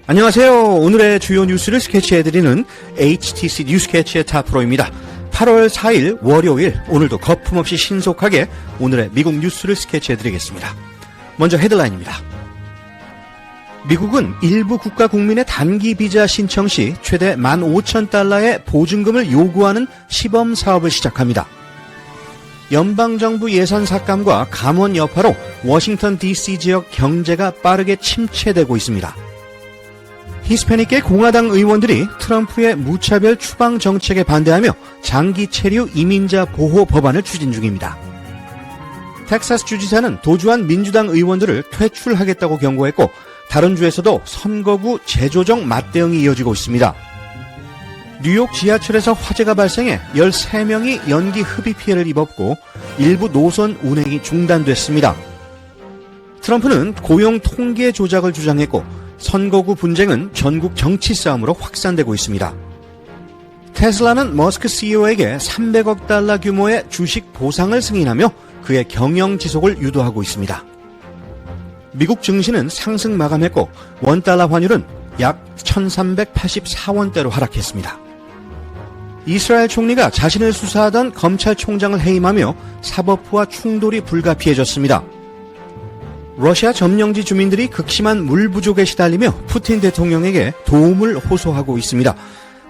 안녕하세요. 오늘의 주요 뉴스를 스케치해드리는 HTC 뉴스캐치의 타프로입니다. 8월 4일 월요일, 오늘도 거품없이 신속하게 오늘의 미국 뉴스를 스케치해드리겠습니다. 먼저 헤드라인입니다. 미국은 일부 국가 국민의 단기 비자 신청 시 최대 15,000달러의 보증금을 요구하는 시범 사업을 시작합니다. 연방정부 예산 삭감과 감원 여파로 워싱턴 DC 지역 경제가 빠르게 침체되고 있습니다. 히스패닉계 공화당 의원들이 트럼프의 무차별 추방 정책에 반대하며 장기 체류 이민자 보호 법안을 추진 중입니다. 텍사스 주지사는 도주한 민주당 의원들을 퇴출하겠다고 경고했고 다른 주에서도 선거구 재조정 맞대응이 이어지고 있습니다. 뉴욕 지하철에서 화재가 발생해 13명이 연기 흡입 피해를 입었고 일부 노선 운행이 중단됐습니다. 트럼프는 고용 통계 조작을 주장했고 선거구 분쟁은 전국 정치 싸움으로 확산되고 있습니다. 테슬라는 머스크 CEO에게 300억 달러 규모의 주식 보상을 승인하며 그의 경영 지속을 유도하고 있습니다. 미국 증시는 상승 마감했고 원달러 환율은 약 1384원대로 하락했습니다. 이스라엘 총리가 자신을 수사하던 검찰총장을 해임하며 사법부와 충돌이 불가피해졌습니다. 러시아 점령지 주민들이 극심한 물 부족에 시달리며 푸틴 대통령에게 도움을 호소하고 있습니다.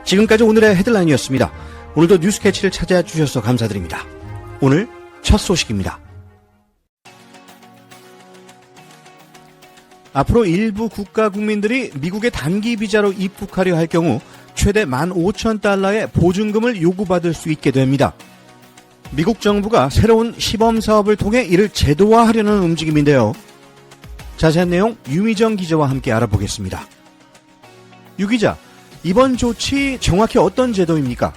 지금까지 오늘의 헤드라인이었습니다. 오늘도 뉴스캐치를 찾아와 주셔서 감사드립니다. 오늘 첫 소식입니다. 앞으로 일부 국가 국민들이 미국의 단기 비자로 입국하려 할 경우 최대 15,000달러의 보증금을 요구받을 수 있게 됩니다. 미국 정부가 새로운 시범 사업을 통해 이를 제도화하려는 움직임인데요. 자세한 내용 유미정 기자와 함께 알아보겠습니다. 유 기자, 이번 조치 정확히 어떤 제도입니까?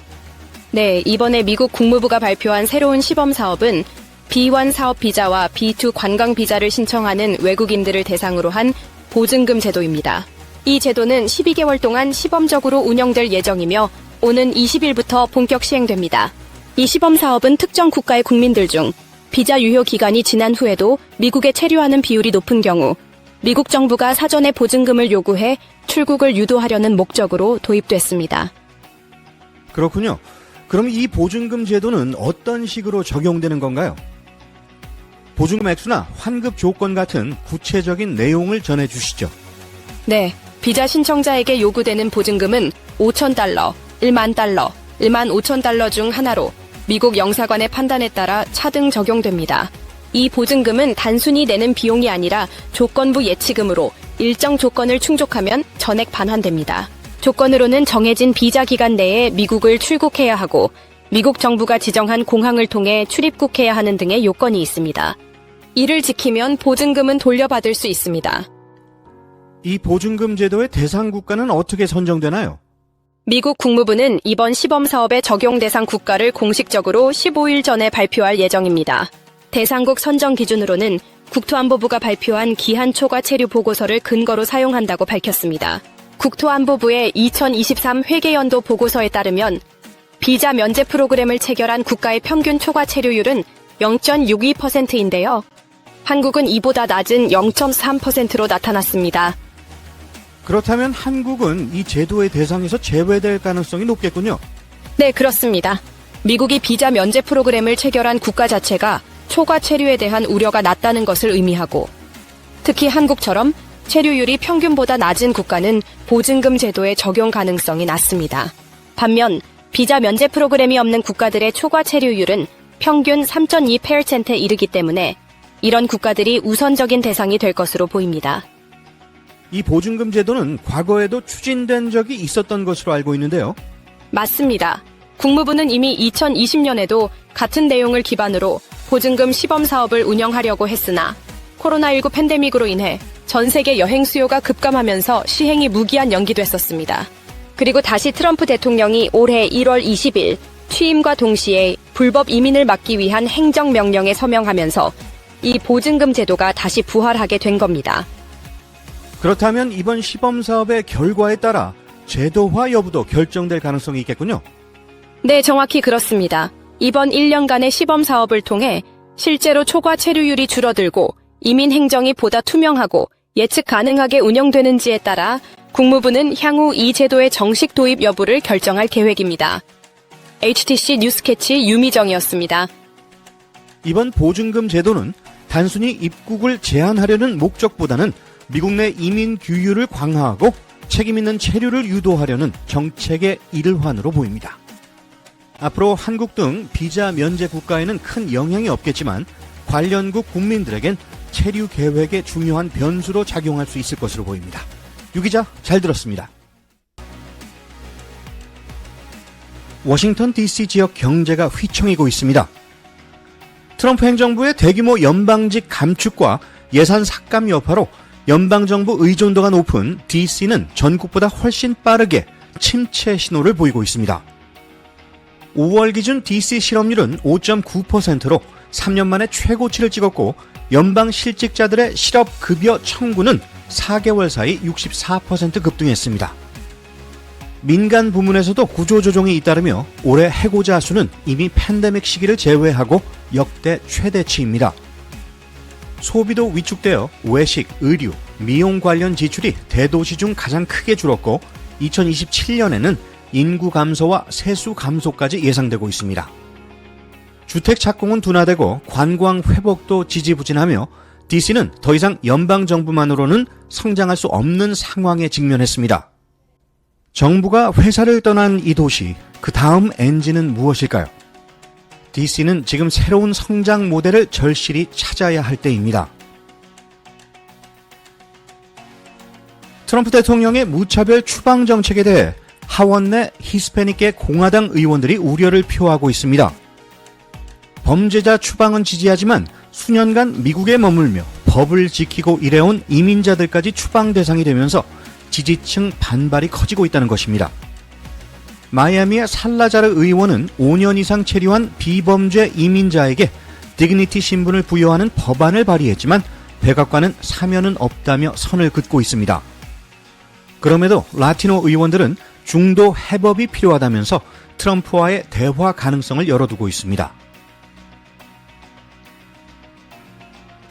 네, 이번에 미국 국무부가 발표한 새로운 시범 사업은 B1 사업 비자와 B2 관광 비자를 신청하는 외국인들을 대상으로 한 보증금 제도입니다. 이 제도는 12개월 동안 시범적으로 운영될 예정이며 오는 20일부터 본격 시행됩니다. 이 시범 사업은 특정 국가의 국민들 중 비자 유효 기간이 지난 후에도 미국에 체류하는 비율이 높은 경우 미국 정부가 사전에 보증금을 요구해 출국을 유도하려는 목적으로 도입됐습니다. 그렇군요. 그럼 이 보증금 제도는 어떤 식으로 적용되는 건가요? 보증금 액수나 환급 조건 같은 구체적인 내용을 전해주시죠. 네, 비자 신청자에게 요구되는 보증금은 5,000달러, 1만 달러, 1만 5,000달러 중 하나로 미국 영사관의 판단에 따라 차등 적용됩니다. 이 보증금은 단순히 내는 비용이 아니라 조건부 예치금으로 일정 조건을 충족하면 전액 반환됩니다. 조건으로는 정해진 비자 기간 내에 미국을 출국해야 하고 미국 정부가 지정한 공항을 통해 출입국해야 하는 등의 요건이 있습니다. 이를 지키면 보증금은 돌려받을 수 있습니다. 이 보증금 제도의 대상 국가는 어떻게 선정되나요? 미국 국무부는 이번 시범 사업의 적용 대상 국가를 공식적으로 15일 전에 발표할 예정입니다. 대상국 선정 기준으로는 국토안보부가 발표한 기한 초과 체류 보고서를 근거로 사용한다고 밝혔습니다. 국토안보부의 2023 회계연도 보고서에 따르면 비자 면제 프로그램을 체결한 국가의 평균 초과 체류율은 0.62%인데요. 한국은 이보다 낮은 0.3%로 나타났습니다. 그렇다면 한국은 이 제도의 대상에서 제외될 가능성이 높겠군요. 네, 그렇습니다. 미국이 비자 면제 프로그램을 체결한 국가 자체가 초과 체류에 대한 우려가 낮다는 것을 의미하고 특히 한국처럼 체류율이 평균보다 낮은 국가는 보증금 제도의 적용 가능성이 낮습니다. 반면 비자 면제 프로그램이 없는 국가들의 초과 체류율은 평균 3.2%에 이르기 때문에 이런 국가들이 우선적인 대상이 될 것으로 보입니다. 이 보증금 제도는 과거에도 추진된 적이 있었던 것으로 알고 있는데요. 맞습니다. 국무부는 이미 2020년에도 같은 내용을 기반으로 보증금 시범 사업을 운영하려고 했으나 코로나19 팬데믹으로 인해 전 세계 여행 수요가 급감하면서 시행이 무기한 연기됐었습니다. 그리고 다시 트럼프 대통령이 올해 1월 20일 취임과 동시에 불법 이민을 막기 위한 행정명령에 서명하면서 이 보증금 제도가 다시 부활하게 된 겁니다. 그렇다면 이번 시범 사업의 결과에 따라 제도화 여부도 결정될 가능성이 있겠군요. 네, 정확히 그렇습니다. 이번 1년간의 시범 사업을 통해 실제로 초과 체류율이 줄어들고 이민 행정이 보다 투명하고 예측 가능하게 운영되는지에 따라 국무부는 향후 이 제도의 정식 도입 여부를 결정할 계획입니다. HTC 뉴스캐치 유미정이었습니다. 이번 보증금 제도는 단순히 입국을 제한하려는 목적보다는 미국 내 이민 규율을 강화하고 책임 있는 체류를 유도하려는 정책의 일환으로 보입니다. 앞으로 한국 등 비자 면제 국가에는 큰 영향이 없겠지만 관련국 국민들에겐 체류 계획의 중요한 변수로 작용할 수 있을 것으로 보입니다. 유 기자, 잘 들었습니다. 워싱턴 DC 지역 경제가 휘청이고 있습니다. 트럼프 행정부의 대규모 연방직 감축과 예산 삭감 여파로 연방정부 의존도가 높은 DC는 전국보다 훨씬 빠르게 침체 신호를 보이고 있습니다. 5월 기준 DC 실업률은 5.9%로 3년 만에 최고치를 찍었고 연방 실직자들의 실업급여 청구는 4개월 사이 64% 급등했습니다. 민간 부문에서도 구조조정이 잇따르며 올해 해고자 수는 이미 팬데믹 시기를 제외하고 역대 최대치입니다. 소비도 위축되어 외식, 의류, 미용 관련 지출이 대도시 중 가장 크게 줄었고 2027년에는 인구 감소와 세수 감소까지 예상되고 있습니다. 주택 착공은 둔화되고 관광 회복도 지지부진하며 DC는 더 이상 연방정부만으로는 성장할 수 없는 상황에 직면했습니다. 정부가 회사를 떠난 이 도시, 그 다음 엔진은 무엇일까요? DC는 지금 새로운 성장 모델을 절실히 찾아야 할 때입니다. 트럼프 대통령의 무차별 추방 정책에 대해 하원 내 히스패닉계 공화당 의원들이 우려를 표하고 있습니다. 범죄자 추방은 지지하지만 수년간 미국에 머물며 법을 지키고 일해온 이민자들까지 추방 대상이 되면서 지지층 반발이 커지고 있다는 것입니다. 마이애미의 살라자르 의원은 5년 이상 체류한 비범죄 이민자에게 디그니티 신분을 부여하는 법안을 발의했지만 백악관은 사면은 없다며 선을 긋고 있습니다. 그럼에도 라티노 의원들은 중도 해법이 필요하다면서 트럼프와의 대화 가능성을 열어두고 있습니다.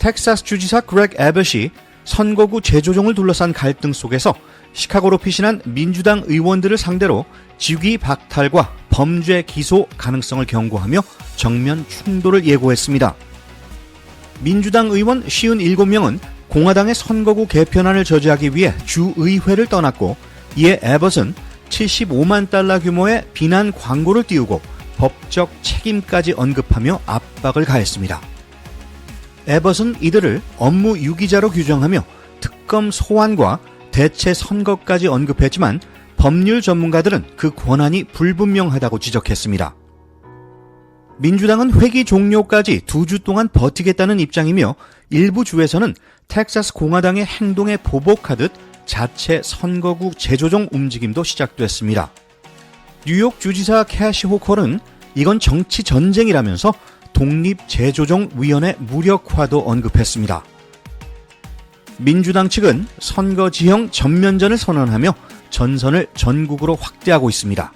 텍사스 주지사 그렉 애벗이 선거구 재조정을 둘러싼 갈등 속에서 시카고로 피신한 민주당 의원들을 상대로 직위 박탈과 범죄 기소 가능성을 경고하며 정면 충돌을 예고했습니다. 민주당 의원 57명은 공화당의 선거구 개편안을 저지하기 위해 주의회를 떠났고 이에 애벗은 $75만 규모의 비난 광고를 띄우고 법적 책임까지 언급하며 압박을 가했습니다. 애벗은 이들을 업무 유기자로 규정하며 특검 소환과 대체 선거까지 언급했지만 법률 전문가들은 그 권한이 불분명하다고 지적했습니다. 민주당은 회기 종료까지 2주 동안 버티겠다는 입장이며 일부 주에서는 텍사스 공화당의 행동에 보복하듯 자체 선거구 재조정 움직임도 시작됐습니다. 뉴욕 주지사 캐시 호컬은 이건 정치 전쟁이라면서 독립재조정위원회 무력화도 언급했습니다. 민주당 측은 선거 지형 전면전을 선언하며 전선을 전국으로 확대하고 있습니다.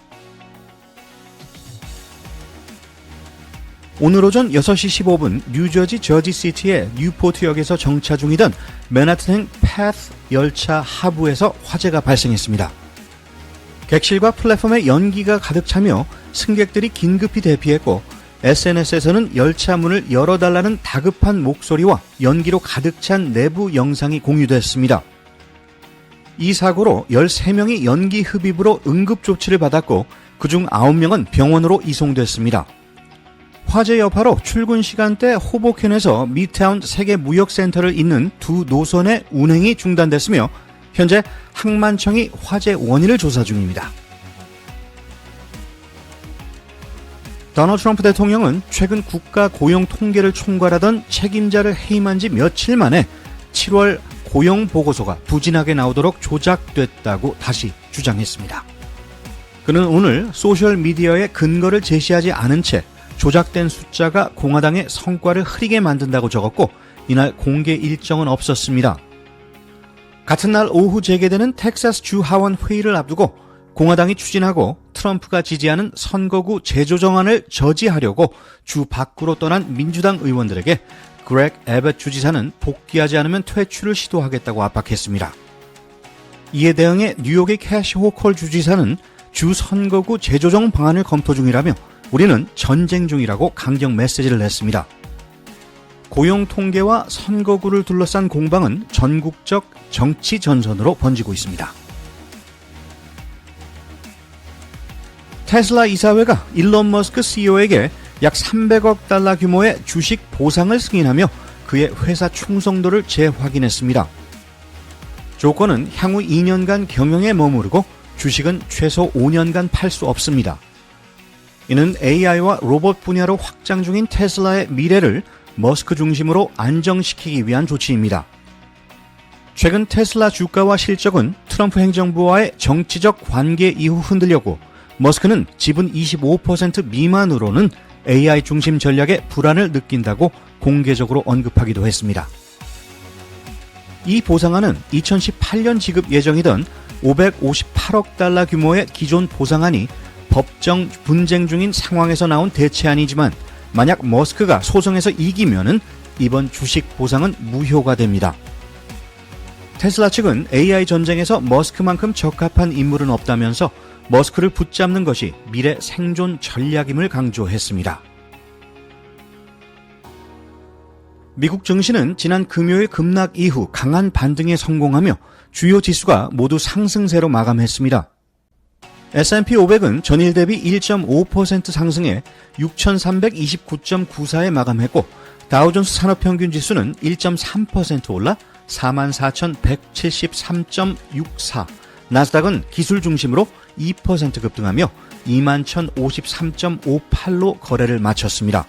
오늘 오전 6시 15분 뉴저지 저지시티의 뉴포트역에서 정차 중이던 맨하튼행 패스 열차 하부에서 화재가 발생했습니다. 객실과 플랫폼에 연기가 가득 차며 승객들이 긴급히 대피했고 SNS에서는 열차 문을 열어달라는 다급한 목소리와 연기로 가득 찬 내부 영상이 공유됐습니다. 이 사고로 13명이 연기 흡입으로 응급조치를 받았고 그중 9명은 병원으로 이송됐습니다. 화재 여파로 출근 시간대 호보켄에서 미드타운 세계무역센터를 잇는 두 노선의 운행이 중단됐으며 현재 항만청이 화재 원인을 조사 중입니다. 도널드 트럼프 대통령은 최근 국가 고용 통계를 총괄하던 책임자를 해임한 지 며칠 만에 7월 고용 보고서가 부진하게 나오도록 조작됐다고 다시 주장했습니다. 그는 오늘 소셜미디어에 근거를 제시하지 않은 채 조작된 숫자가 공화당의 성과를 흐리게 만든다고 적었고 이날 공개 일정은 없었습니다. 같은 날 오후 재개되는 텍사스 주 하원 회의를 앞두고 공화당이 추진하고 트럼프가 지지하는 선거구 재조정안을 저지하려고 주 밖으로 떠난 민주당 의원들에게 그렉 에벳 주지사는 복귀하지 않으면 퇴출을 시도하겠다고 압박했습니다. 이에 대응해 뉴욕의 캐시 호컬 주지사는 주 선거구 재조정 방안을 검토 중이라며 우리는 전쟁 중이라고 강경 메시지를 냈습니다. 고용 통계와 선거구를 둘러싼 공방은 전국적 정치 전선으로 번지고 있습니다. 테슬라 이사회가 일론 머스크 CEO에게 약 300억 달러 규모의 주식 보상을 승인하며 그의 회사 충성도를 재확인했습니다. 조건은 향후 2년간 경영에 머무르고 주식은 최소 5년간 팔 수 없습니다. 이는 AI와 로봇 분야로 확장 중인 테슬라의 미래를 머스크 중심으로 안정시키기 위한 조치입니다. 최근 테슬라 주가와 실적은 트럼프 행정부와의 정치적 관계 이후 흔들렸고 머스크는 지분 25% 미만으로는 AI 중심 전략에 불안을 느낀다고 공개적으로 언급하기도 했습니다. 이 보상안은 2018년 지급 예정이던 558억 달러 규모의 기존 보상안이 법정 분쟁 중인 상황에서 나온 대체안이지만 만약 머스크가 소송에서 이기면은 이번 주식 보상은 무효가 됩니다. 테슬라 측은 AI 전쟁에서 머스크만큼 적합한 인물은 없다면서 머스크를 붙잡는 것이 미래 생존 전략임을 강조했습니다. 미국 증시는 지난 금요일 급락 이후 강한 반등에 성공하며 주요 지수가 모두 상승세로 마감했습니다. S&P 500은 전일 대비 1.5% 상승해 6,329.94에 마감했고 다우존스 산업평균 지수는 1.3% 올라 44,173.64, 나스닥은 기술 중심으로 2% 급등하며 21,053.58로 거래를 마쳤습니다.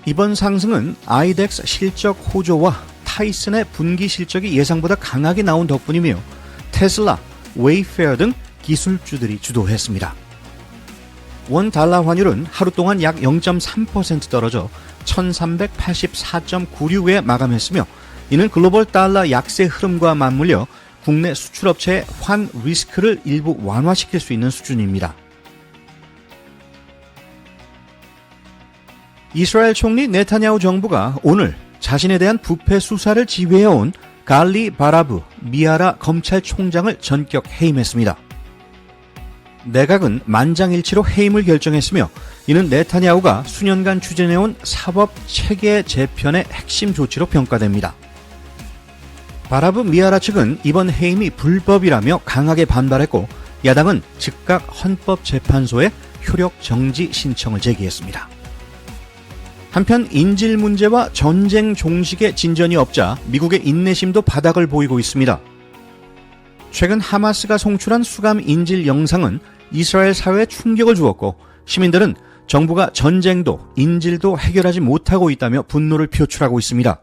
이번 상승은 아이덱스 실적 호조와 타이슨의 분기 실적이 예상보다 강하게 나온 덕분이며 테슬라, 웨이페어 등 기술주들이 주도했습니다. 원 달러 환율은 하루 동안 약 0.3% 떨어져 1384.96에 마감했으며 이는 글로벌 달러 약세 흐름과 맞물려 국내 수출업체의 환 리스크를 일부 완화시킬 수 있는 수준입니다. 이스라엘 총리 네타냐후 정부가 오늘 자신에 대한 부패 수사를 지휘해온 갈리 바라브 미아라 검찰총장을 전격 해임했습니다. 내각은 만장일치로 해임을 결정했으며 이는 네타냐후가 수년간 추진해온 사법 체계 재편의 핵심 조치로 평가됩니다. 바라브 미아라 측은 이번 해임이 불법이라며 강하게 반발했고 야당은 즉각 헌법재판소에 효력 정지 신청을 제기했습니다. 한편 인질 문제와 전쟁 종식에 진전이 없자 미국의 인내심도 바닥을 보이고 있습니다. 최근 하마스가 송출한 수감 인질 영상은 이스라엘 사회에 충격을 주었고 시민들은 정부가 전쟁도 인질도 해결하지 못하고 있다며 분노를 표출하고 있습니다.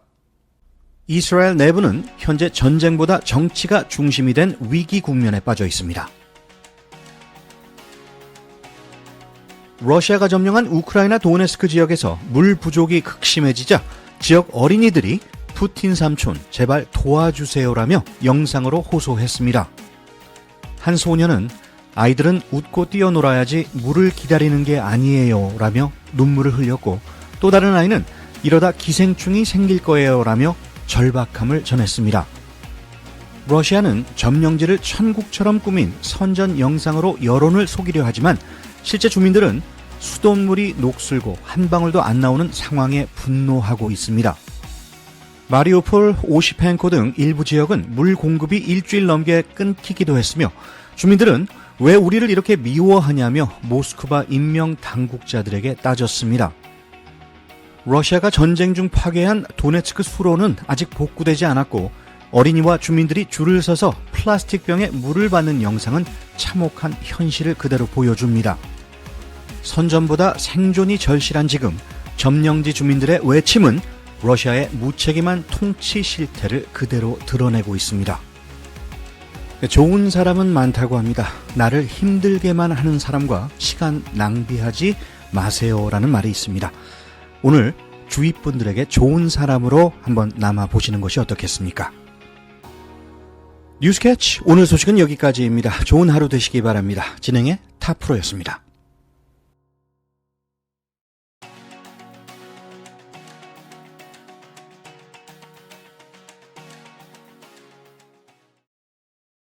이스라엘 내부는 현재 전쟁보다 정치가 중심이 된 위기 국면에 빠져 있습니다. 러시아가 점령한 우크라이나 도네스크 지역에서 물 부족이 극심해지자 지역 어린이들이 푸틴 삼촌 제발 도와주세요라며 영상으로 호소했습니다. 한 소녀는 아이들은 웃고 뛰어놀아야지 물을 기다리는 게 아니에요 라며 눈물을 흘렸고 또 다른 아이는 이러다 기생충이 생길 거예요 라며 절박함을 전했습니다. 러시아는 점령지를 천국처럼 꾸민 선전 영상으로 여론을 속이려 하지만 실제 주민들은 수돗물이 녹슬고 한 방울도 안 나오는 상황에 분노하고 있습니다. 마리우폴, 오시펜코 등 일부 지역은 물 공급이 일주일 넘게 끊기기도 했으며 주민들은 왜 우리를 이렇게 미워하냐며 모스크바 인명 당국자들에게 따졌습니다. 러시아가 전쟁 중 파괴한 도네츠크 수로는 아직 복구되지 않았고 어린이와 주민들이 줄을 서서 플라스틱 병에 물을 받는 영상은 참혹한 현실을 그대로 보여줍니다. 선전보다 생존이 절실한 지금 점령지 주민들의 외침은 러시아의 무책임한 통치 실태를 그대로 드러내고 있습니다. 좋은 사람은 많다고 합니다. 나를 힘들게만 하는 사람과 시간 낭비하지 마세요라는 말이 있습니다. 오늘 주위 분들에게 좋은 사람으로 한번 남아보시는 것이 어떻겠습니까? 뉴스캐치 오늘 소식은 여기까지입니다. 좋은 하루 되시기 바랍니다. 진행의 타프로였습니다.